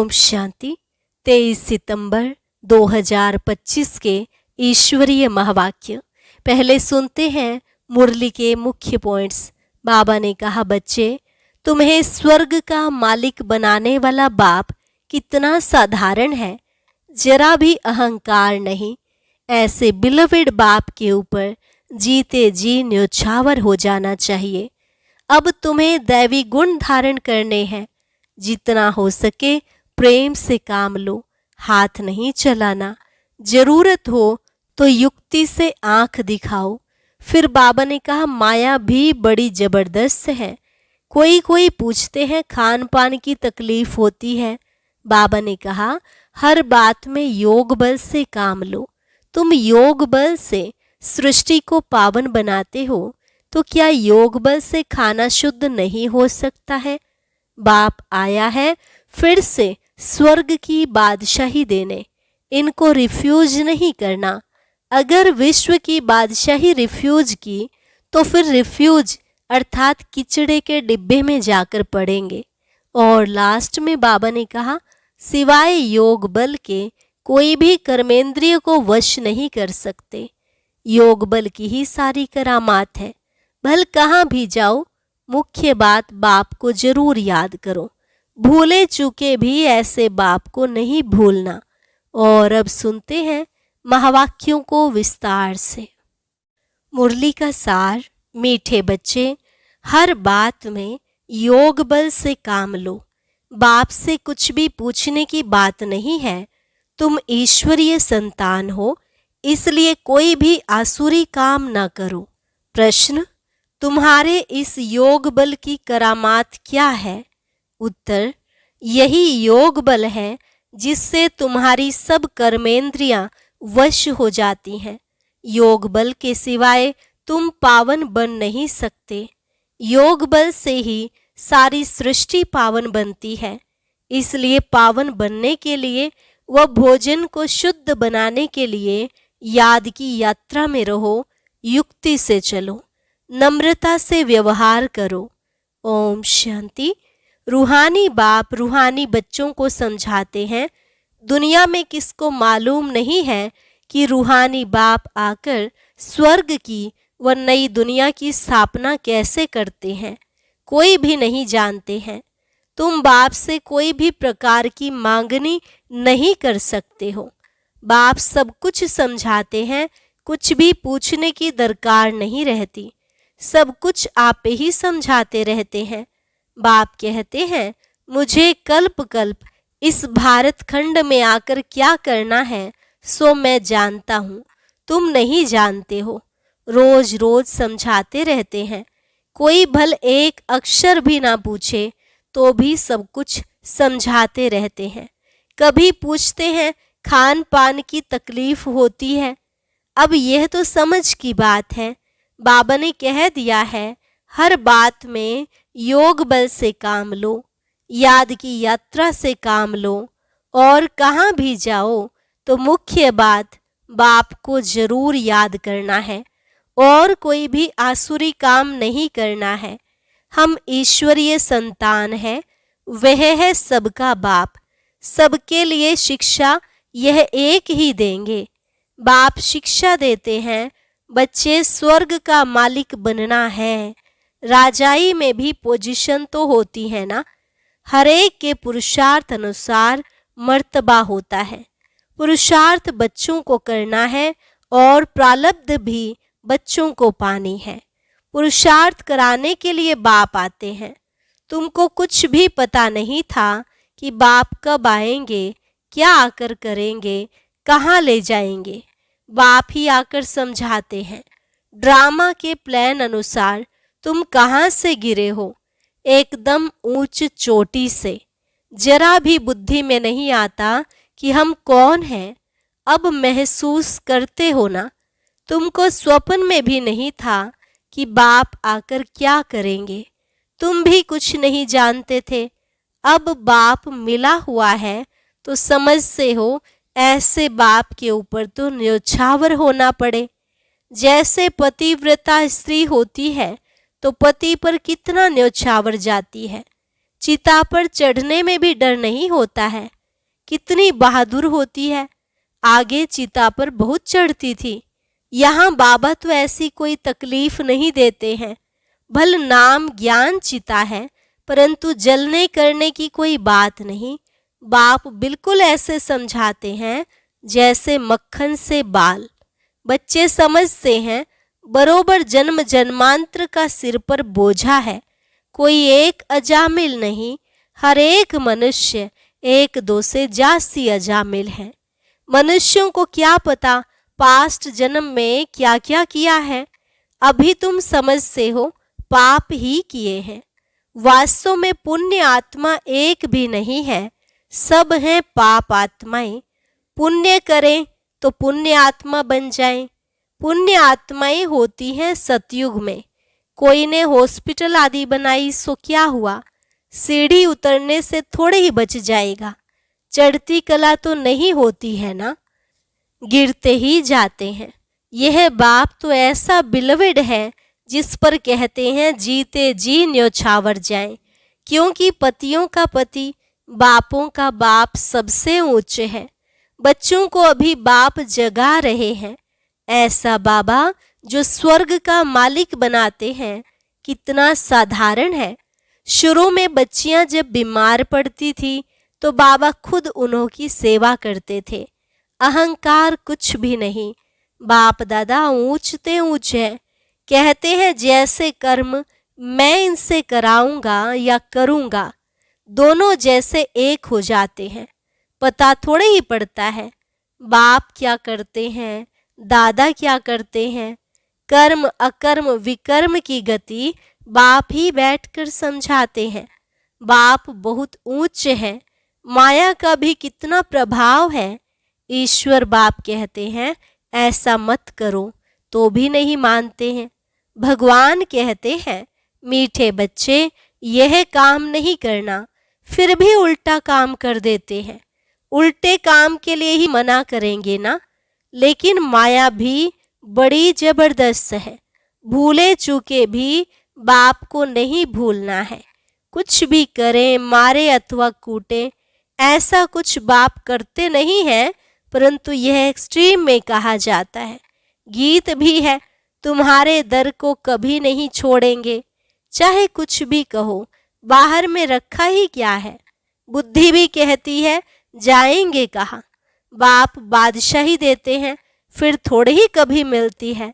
ओम शांति। 23 सितंबर 2025 के ईश्वरीय महावाक्य। पहले सुनते हैं मुरली के मुख्य पॉइंट्स। बाबा ने कहा, बच्चे, तुम्हें स्वर्ग का मालिक बनाने वाला बाप कितना साधारण है, जरा भी अहंकार नहीं। ऐसे बिलवेड बाप के ऊपर जीते जी न्योछावर हो जाना चाहिए। अब तुम्हें दैवी गुण धारण करने हैं। जितना हो सके प्रेम से काम लो, हाथ नहीं चलाना। जरूरत हो तो युक्ति से आंख दिखाओ। फिर बाबा ने कहा, माया भी बड़ी जबरदस्त है। कोई पूछते हैं खान पान की तकलीफ होती है। बाबा ने कहा, हर बात में योग बल से काम लो। तुम योग बल से सृष्टि को पावन बनाते हो, तो क्या योग बल से खाना शुद्ध नहीं हो सकता है? बाप आया है फिर से स्वर्ग की बादशाही देने। इनको रिफ्यूज नहीं करना। अगर विश्व की बादशाही रिफ्यूज की तो फिर रिफ्यूज अर्थात किचड़े के डिब्बे में जाकर पड़ेंगे। और लास्ट में बाबा ने कहा, सिवाय योग बल के कोई भी कर्मेंद्रिय को वश नहीं कर सकते। योग बल की ही सारी करामात है। भल कहाँ भी जाओ, मुख्य बात बाप को जरूर याद करो। भूले चूके भी ऐसे बाप को नहीं भूलना। और अब सुनते हैं महावाक्यों को विस्तार से। मुरली का सार। मीठे बच्चे, हर बात में योग बल से काम लो। बाप से कुछ भी पूछने की बात नहीं है। तुम ईश्वरीय संतान हो, इसलिए कोई भी आसुरी काम ना करो। प्रश्न, तुम्हारे इस योग बल की करामात क्या है? उत्तर, यही योग बल है जिससे तुम्हारी सब कर्मेंद्रियां वश हो जाती हैं। योग बल के सिवाय तुम पावन बन नहीं सकते। योग बल से ही सारी सृष्टि पावन बनती है। इसलिए पावन बनने के लिए व भोजन को शुद्ध बनाने के लिए याद की यात्रा में रहो। युक्ति से चलो, नम्रता से व्यवहार करो। ओम शांति। रूहानी बाप रूहानी बच्चों को समझाते हैं, दुनिया में किसको मालूम नहीं है कि रूहानी बाप आकर स्वर्ग की व नई दुनिया की स्थापना कैसे करते हैं। कोई भी नहीं जानते हैं। तुम बाप से कोई भी प्रकार की मांगनी नहीं कर सकते हो। बाप सब कुछ समझाते हैं, कुछ भी पूछने की दरकार नहीं रहती। सब कुछ आप ही समझाते रहते हैं। बाप कहते हैं, मुझे कल्प कल्प इस भारत खंड में आकर क्या करना है सो मैं जानता हूँ, तुम नहीं जानते हो। रोज रोज समझाते रहते हैं। कोई भल एक अक्षर भी ना पूछे तो भी सब कुछ समझाते रहते हैं। कभी पूछते हैं खान पान की तकलीफ होती है। अब यह तो समझ की बात है। बाबा ने कह दिया है, हर बात में योग बल से काम लो, याद की यात्रा से काम लो। और कहाँ भी जाओ तो मुख्य बात बाप को जरूर याद करना है और कोई भी आसुरी काम नहीं करना है। हम ईश्वरीय संतान हैं, वह है सबका बाप। सबके लिए शिक्षा यह एक ही देंगे। बाप शिक्षा देते हैं, बच्चे स्वर्ग का मालिक बनना है। राजाई में भी पोजीशन तो होती है ना। हर एक के पुरुषार्थ अनुसार मर्तबा होता है। पुरुषार्थ बच्चों को करना है और प्रारब्ध भी बच्चों को पानी है। पुरुषार्थ कराने के लिए बाप आते हैं। तुमको कुछ भी पता नहीं था कि बाप कब आएंगे, क्या आकर करेंगे, कहाँ ले जाएंगे। बाप ही आकर समझाते हैं। ड्रामा के प्लान अनुसार तुम कहाँ से गिरे हो? एकदम ऊंच चोटी से। जरा भी बुद्धि में नहीं आता कि हम कौन हैं। अब महसूस करते हो ना। तुमको स्वप्न में भी नहीं था कि बाप आकर क्या करेंगे। तुम भी कुछ नहीं जानते थे। अब बाप मिला हुआ है तो समझते हो ऐसे बाप के ऊपर तो न्योछावर होना पड़े। जैसे पतिव्रता स्त्री होती है तो पति पर कितना न्योछावर जाती है। चिता पर चढ़ने में भी डर नहीं होता है। कितनी बहादुर होती है, आगे चिता पर बहुत चढ़ती थी। यहाँ बाबा तो ऐसी कोई तकलीफ नहीं देते हैं। भल नाम ज्ञान चिता है, परंतु जलने करने की कोई बात नहीं। बाप बिल्कुल ऐसे समझाते हैं जैसे मक्खन से बाल। बच्चे समझते हैं बरोबर जन्म जन्मांतर का सिर पर बोझा है। कोई एक अजामिल नहीं, हर एक मनुष्य एक दो से जास्ती अजामिल है। मनुष्यों को क्या पता पास्ट जन्म में क्या क्या किया है। अभी तुम समझते हो पाप ही किए हैं। वास्तव में पुण्य आत्मा एक भी नहीं है, सब हैं पाप आत्माएं। पुण्य करें तो पुण्य आत्मा बन जाएं। पुण्य आत्माएं होती हैं सतयुग में। कोई ने हॉस्पिटल आदि बनाई सो क्या हुआ, सीढ़ी उतरने से थोड़े ही बच जाएगा। चढ़ती कला तो नहीं होती है ना, गिरते ही जाते हैं। यह बाप तो ऐसा बिलवेड है जिस पर कहते हैं जीते जी न्योछावर जाएं, क्योंकि पतियों का पति बापों का बाप सबसे ऊंचे है। बच्चों को अभी बाप जगा रहे हैं। ऐसा बाबा जो स्वर्ग का मालिक बनाते हैं कितना साधारण है। शुरू में बच्चियां जब बीमार पड़ती थी तो बाबा खुद उन्हों की सेवा करते थे। अहंकार कुछ भी नहीं। बाप दादा ऊंचते ऊंच है। कहते हैं जैसे कर्म मैं इनसे कराऊंगा या करूंगा, दोनों जैसे एक हो जाते हैं। पता थोड़े ही पड़ता है बाप क्या करते हैं, दादा क्या करते हैं। कर्म अकर्म विकर्म की गति बाप ही बैठकर समझाते हैं। बाप बहुत ऊंच है। माया का भी कितना प्रभाव है। ईश्वर बाप कहते हैं ऐसा मत करो, तो भी नहीं मानते हैं। भगवान कहते हैं मीठे बच्चे यह काम नहीं करना, फिर भी उल्टा काम कर देते हैं। उल्टे काम के लिए ही मना करेंगे ना। लेकिन माया भी बड़ी जबरदस्त है। भूले चूके भी बाप को नहीं भूलना है। कुछ भी करें, मारे अथवा कूटे, ऐसा कुछ बाप करते नहीं है, परंतु यह एक्सट्रीम में कहा जाता है। गीत भी है, तुम्हारे दर को कभी नहीं छोड़ेंगे। चाहे कुछ भी कहो, बाहर में रखा ही क्या है। बुद्धि भी कहती है जाएंगे कहाँ। बाप बादशाही देते हैं, फिर थोड़े ही कभी मिलती है।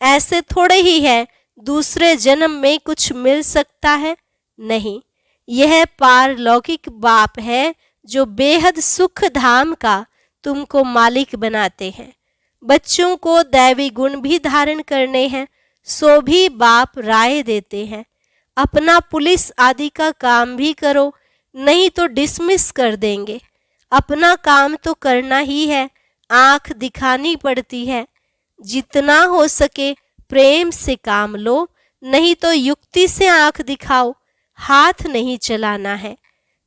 ऐसे थोड़े ही है दूसरे जन्म में कुछ मिल सकता है, नहीं। यह पारलौकिक बाप है जो बेहद सुख धाम का तुमको मालिक बनाते हैं। बच्चों को दैवी गुण भी धारण करने हैं, सो भी बाप राय देते हैं। अपना पुलिस आदि का काम भी करो, नहीं तो डिसमिस कर देंगे। अपना काम तो करना ही है, आंख दिखानी पड़ती है। जितना हो सके प्रेम से काम लो, नहीं तो युक्ति से आंख दिखाओ। हाथ नहीं चलाना है।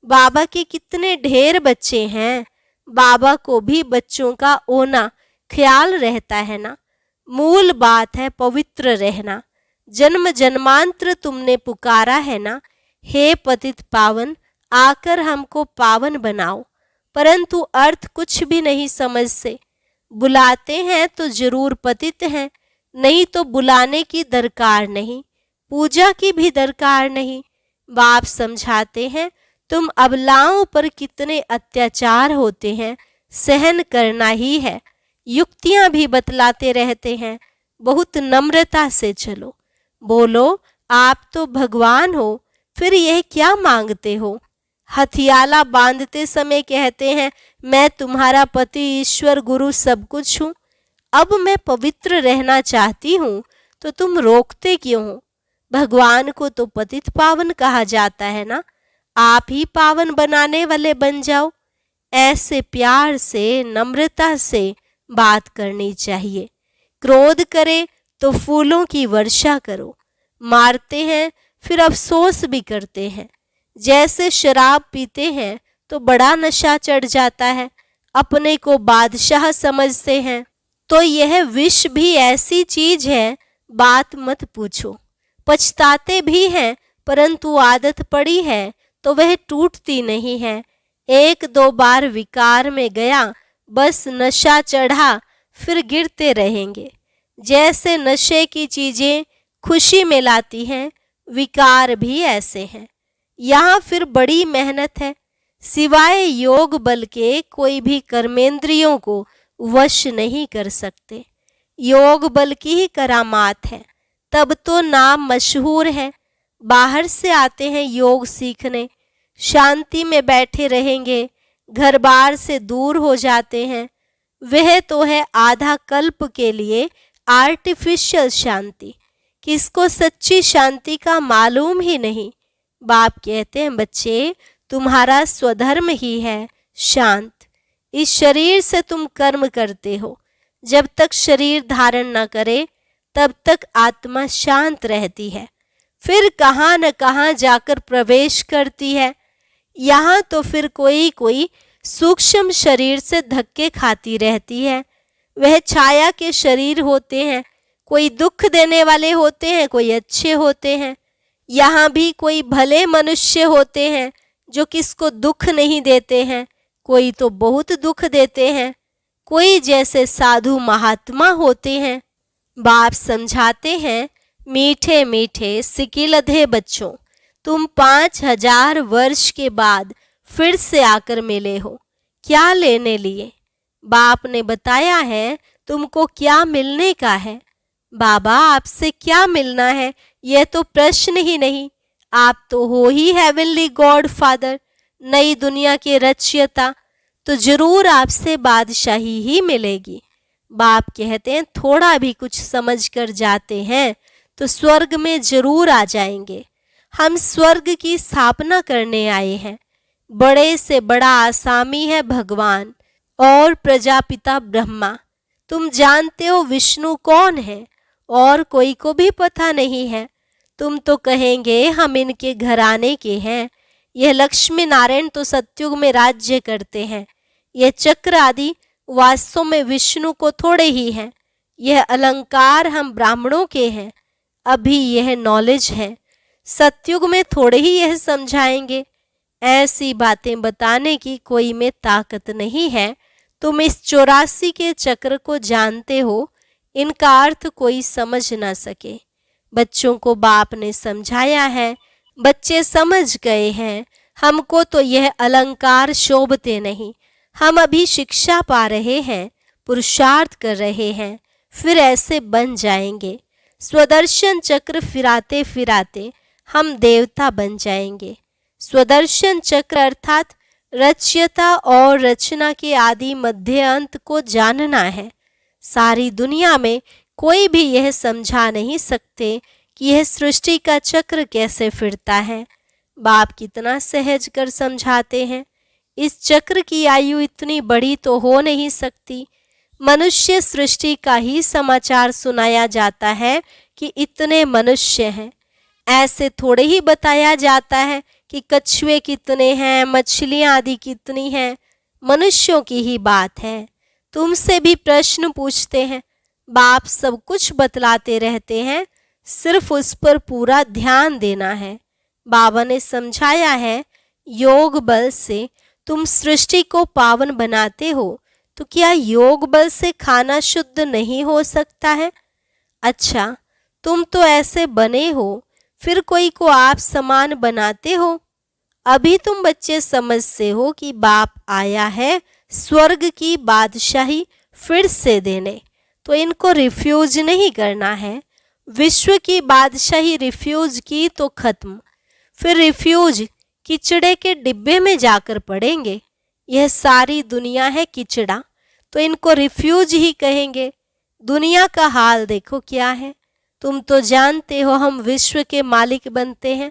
बाबा के कितने ढेर बच्चे हैं, बाबा को भी बच्चों का ओना ख्याल रहता है ना। मूल बात है पवित्र रहना। जन्म जन्मांतर तुमने पुकारा है ना, हे पतित पावन आकर हमको पावन बनाओ, परंतु अर्थ कुछ भी नहीं समझते। बुलाते हैं तो जरूर पतित हैं, नहीं तो बुलाने की दरकार नहीं, पूजा की भी दरकार नहीं। बाप समझाते हैं तुम अबलाओं पर कितने अत्याचार होते हैं, सहन करना ही है। युक्तियां भी बतलाते रहते हैं, बहुत नम्रता से चलो। बोलो आप तो भगवान हो, फिर यह क्या मांगते हो। हथियाला बांधते समय कहते हैं मैं तुम्हारा पति ईश्वर गुरु सब कुछ हूँ। अब मैं पवित्र रहना चाहती हूँ तो तुम रोकते क्यों हो। भगवान को तो पतित पावन कहा जाता है ना, आप ही पावन बनाने वाले बन जाओ। ऐसे प्यार से नम्रता से बात करनी चाहिए। क्रोध करे तो फूलों की वर्षा करो। मारते हैं फिर अफसोस भी करते हैं। जैसे शराब पीते हैं तो बड़ा नशा चढ़ जाता है, अपने को बादशाह समझते हैं। तो यह विष भी ऐसी चीज है, बात मत पूछो। पछताते भी हैं, परंतु आदत पड़ी है तो वह टूटती नहीं है। एक दो बार विकार में गया, बस नशा चढ़ा, फिर गिरते रहेंगे। जैसे नशे की चीजें खुशी में लाती हैं, विकार भी ऐसे हैं। यहाँ फिर बड़ी मेहनत है। सिवाय योग बल के कोई भी कर्मेंद्रियों को वश नहीं कर सकते। योग बल की ही करामात है, तब तो नाम मशहूर है। बाहर से आते हैं योग सीखने, शांति में बैठे रहेंगे, घर बार से दूर हो जाते हैं। वह तो है आधा कल्प के लिए आर्टिफिशियल शांति। किसको सच्ची शांति का मालूम ही नहीं। बाप कहते हैं, बच्चे तुम्हारा स्वधर्म ही है शांत। इस शरीर से तुम कर्म करते हो। जब तक शरीर धारण न करे तब तक आत्मा शांत रहती है। फिर कहाँ न कहाँ जाकर प्रवेश करती है। यहाँ तो फिर कोई कोई सूक्ष्म शरीर से धक्के खाती रहती है। वह छाया के शरीर होते हैं, कोई दुख देने वाले होते हैं, कोई अच्छे होते हैं। यहाँ भी कोई भले मनुष्य होते हैं जो किसको दुख नहीं देते हैं, कोई तो बहुत दुख देते हैं। कोई जैसे साधु महात्मा होते हैं। बाप समझाते हैं, मीठे मीठे सिकिलधे बच्चों, तुम 5000 वर्ष के बाद फिर से आकर मिले हो। क्या लेने लिए? बाप ने बताया है तुमको क्या मिलने का है। बाबा आपसे क्या मिलना है, यह तो प्रश्न ही नहीं। आप तो हो ही हेवनली गॉड फादर, नई दुनिया के रचयिता, तो जरूर आपसे बादशाही ही मिलेगी। बाप कहते हैं, थोड़ा भी कुछ समझ कर जाते हैं तो स्वर्ग में जरूर आ जाएंगे। हम स्वर्ग की स्थापना करने आए हैं। बड़े से बड़ा आसामी है भगवान और प्रजापिता ब्रह्मा। तुम जानते हो विष्णु कौन है, और कोई को भी पता नहीं है। तुम तो कहेंगे हम इनके घराने के हैं। यह लक्ष्मी नारायण तो सतयुग में राज्य करते हैं। यह चक्र आदि वास्तव में विष्णु को थोड़े ही हैं। यह अलंकार हम ब्राह्मणों के हैं। अभी यह नॉलेज है, सतयुग में थोड़े ही यह समझाएंगे। ऐसी बातें बताने की कोई में ताकत नहीं है। तुम इस 84 के चक्र को जानते हो, इनका अर्थ कोई समझ ना सके। बच्चों को बाप ने समझाया है, बच्चे समझ गए हैं। हमको तो यह अलंकार शोभते नहीं। हम अभी शिक्षा पा रहे हैं, पुरुषार्थ कर रहे हैं, फिर ऐसे बन जाएंगे। स्वदर्शन चक्र फिराते फिराते हम देवता बन जाएंगे। स्वदर्शन चक्र अर्थात रचयिता और रचना के आदि मध्य अंत को जानना है। सारी दुनिया में कोई भी यह समझा नहीं सकते कि यह सृष्टि का चक्र कैसे फिरता है। बाप कितना सहज कर समझाते हैं। इस चक्र की आयु इतनी बड़ी तो हो नहीं सकती। मनुष्य सृष्टि का ही समाचार सुनाया जाता है कि इतने मनुष्य हैं। ऐसे थोड़े ही बताया जाता है कि कछुए कितने हैं, मछलियां आदि कितनी हैं। मनुष्यों की ही बात है। तुमसे भी प्रश्न पूछते हैं, बाप सब कुछ बतलाते रहते हैं, सिर्फ उस पर पूरा ध्यान देना है। बाबा ने समझाया है, योग बल से तुम सृष्टि को पावन बनाते हो, तो क्या योग बल से खाना शुद्ध नहीं हो सकता है? अच्छा, तुम तो ऐसे बने हो, फिर कोई को आप समान बनाते हो। अभी तुम बच्चे समझते हो कि बाप आया है स्वर्ग की बादशाही फिर से देने, तो इनको रिफ्यूज नहीं करना है। विश्व की बादशाही रिफ्यूज की तो खत्म, फिर रिफ्यूज किचड़े के डिब्बे में जाकर पड़ेंगे। यह सारी दुनिया है किचड़ा, तो इनको रिफ्यूज ही कहेंगे। दुनिया का हाल देखो क्या है। तुम तो जानते हो हम विश्व के मालिक बनते हैं।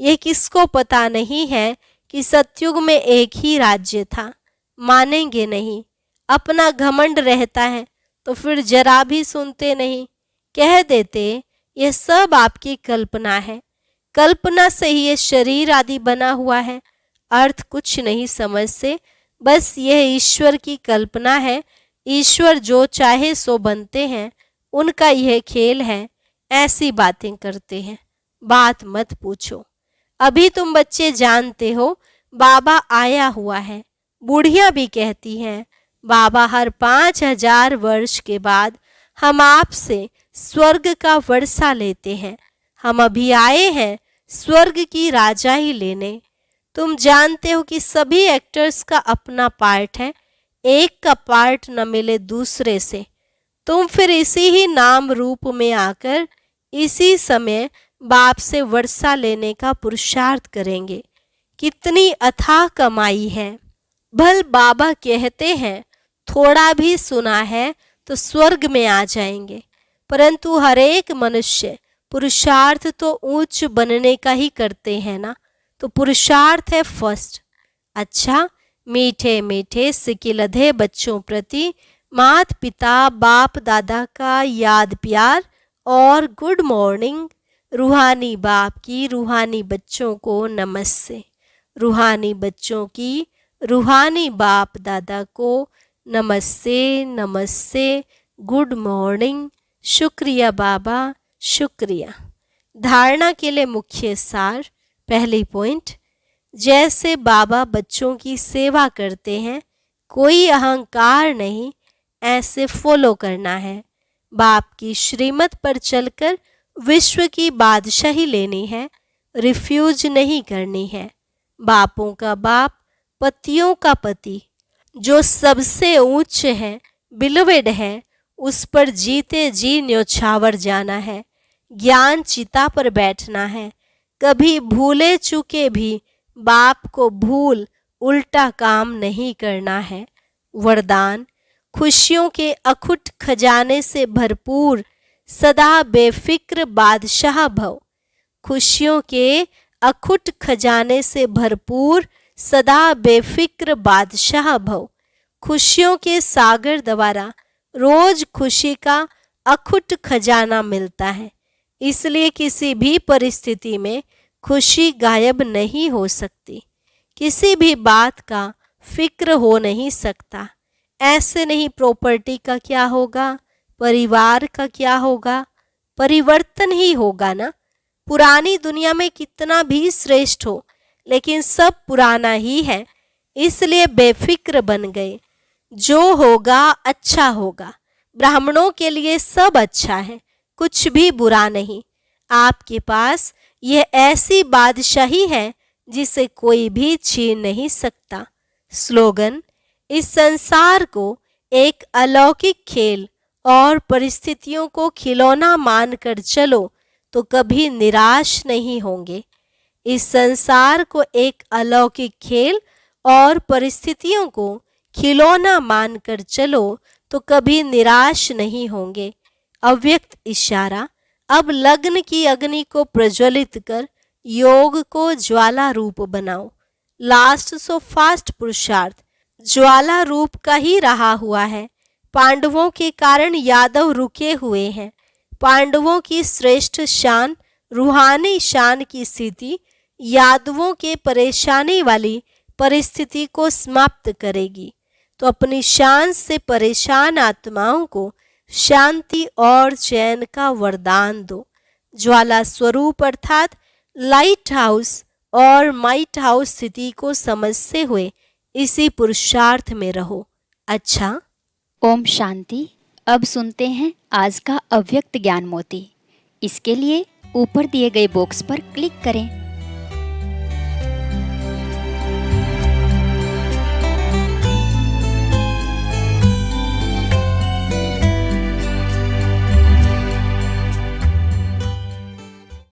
यह किसको पता नहीं है कि सतयुग में एक ही राज्य था। मानेंगे नहीं। अपना घमंड रहता है तो फिर जरा भी सुनते नहीं। कह देते यह सब आपकी कल्पना है। कल्पना से ही ये शरीर आदि बना हुआ है। अर्थ कुछ नहीं समझते, बस यह ईश्वर की कल्पना है। ईश्वर जो चाहे सो बनते हैं, उनका यह खेल है। ऐसी बातें करते हैं, बात मत पूछो। अभी तुम बच्चे जानते हो बाबा आया हुआ है। बूढ़िया भी कहती हैं बाबा हर 5000 वर्ष के बाद हम आपसे स्वर्ग का वर्षा लेते हैं। हम अभी आए हैं स्वर्ग की राजाई लेने। तुम जानते हो कि सभी एक्टर्स का अपना पार्ट है, एक का पार्ट न मिले दूसरे से। तुम फिर इसी ही नाम रूप में आकर इसी समय बाप से वर्षा लेने का पुरुषार्थ करेंगे। कितनी अथाह कमाई है। भल बाबा कहते हैं थोड़ा भी सुना है तो स्वर्ग में आ जाएंगे, परंतु हर एक मनुष्य पुरुषार्थ तो ऊंच बनने का ही करते हैं ना। तो पुरुषार्थ है फर्स्ट। अच्छा, मीठे मीठे सिकिलधे बच्चों प्रति माता पिता बाप दादा का याद प्यार और गुड मॉर्निंग। रूहानी बाप की रूहानी बच्चों को नमस्ते। रूहानी बच्चों की रूहानी बाप दादा को नमस्ते नमस्ते, गुड मॉर्निंग। शुक्रिया बाबा, शुक्रिया। धारणा के लिए मुख्य सार। पहली पॉइंट, जैसे बाबा बच्चों की सेवा करते हैं, कोई अहंकार नहीं, ऐसे फॉलो करना है। बाप की श्रीमत पर चलकर विश्व की बादशाही लेनी है, रिफ्यूज नहीं करनी है। बापों का बाप, पतियों का पति, जो सबसे ऊंच है, बिलवेड है, उस पर जीते जी न्योछावर जाना है। ज्ञान चिता पर बैठना है। कभी भूले चुके भी बाप को भूल उल्टा काम नहीं करना है। वरदान, खुशियों के अखुट खजाने से भरपूर सदा बेफिक्र बादशाह भव। खुशियों के अखुट खजाने से भरपूर सदा बेफिक्र बादशाह भव। खुशियों के सागर द्वारा रोज खुशी का अखुट खजाना मिलता है, इसलिए किसी भी परिस्थिति में खुशी गायब नहीं हो सकती। किसी भी बात का फिक्र हो नहीं सकता। ऐसे नहीं प्रॉपर्टी का क्या होगा, परिवार का क्या होगा, परिवर्तन ही होगा ना। पुरानी दुनिया में कितना भी श्रेष्ठ हो, लेकिन सब पुराना ही है, इसलिए बेफिक्र बन गए। जो होगा अच्छा होगा। ब्राह्मणों के लिए सब अच्छा है, कुछ भी बुरा नहीं। आपके पास यह ऐसी बादशाही है जिसे कोई भी छीन नहीं सकता। स्लोगन, इस संसार को एक अलौकिक खेल और परिस्थितियों को खिलौना मानकर चलो तो कभी निराश नहीं होंगे। इस संसार को एक अलौकिक खेल और परिस्थितियों को खिलौना मानकर चलो तो कभी निराश नहीं होंगे। अव्यक्त इशारा, अब लग्न की अग्नि को प्रज्वलित कर योग को ज्वाला रूप बनाओ। लास्ट सो फास्ट पुरुषार्थ ज्वाला रूप का ही रहा हुआ है। पांडवों के कारण यादव रुके हुए हैं। पांडवों की श्रेष्ठ शान, रूहानी शान की स्थिति यादवों के परेशानी वाली परिस्थिति को समाप्त करेगी। तो अपनी शान से परेशान आत्माओं को शांति और चैन का वरदान दो। ज्वाला स्वरूप अर्थात लाइट हाउस और माइट हाउस स्थिति को समझते हुए इसी पुरुषार्थ में रहो। अच्छा, ओम शांति। अब सुनते हैं आज का अव्यक्त ज्ञान मोती। इसके लिए ऊपर दिए गए बॉक्स पर क्लिक करें।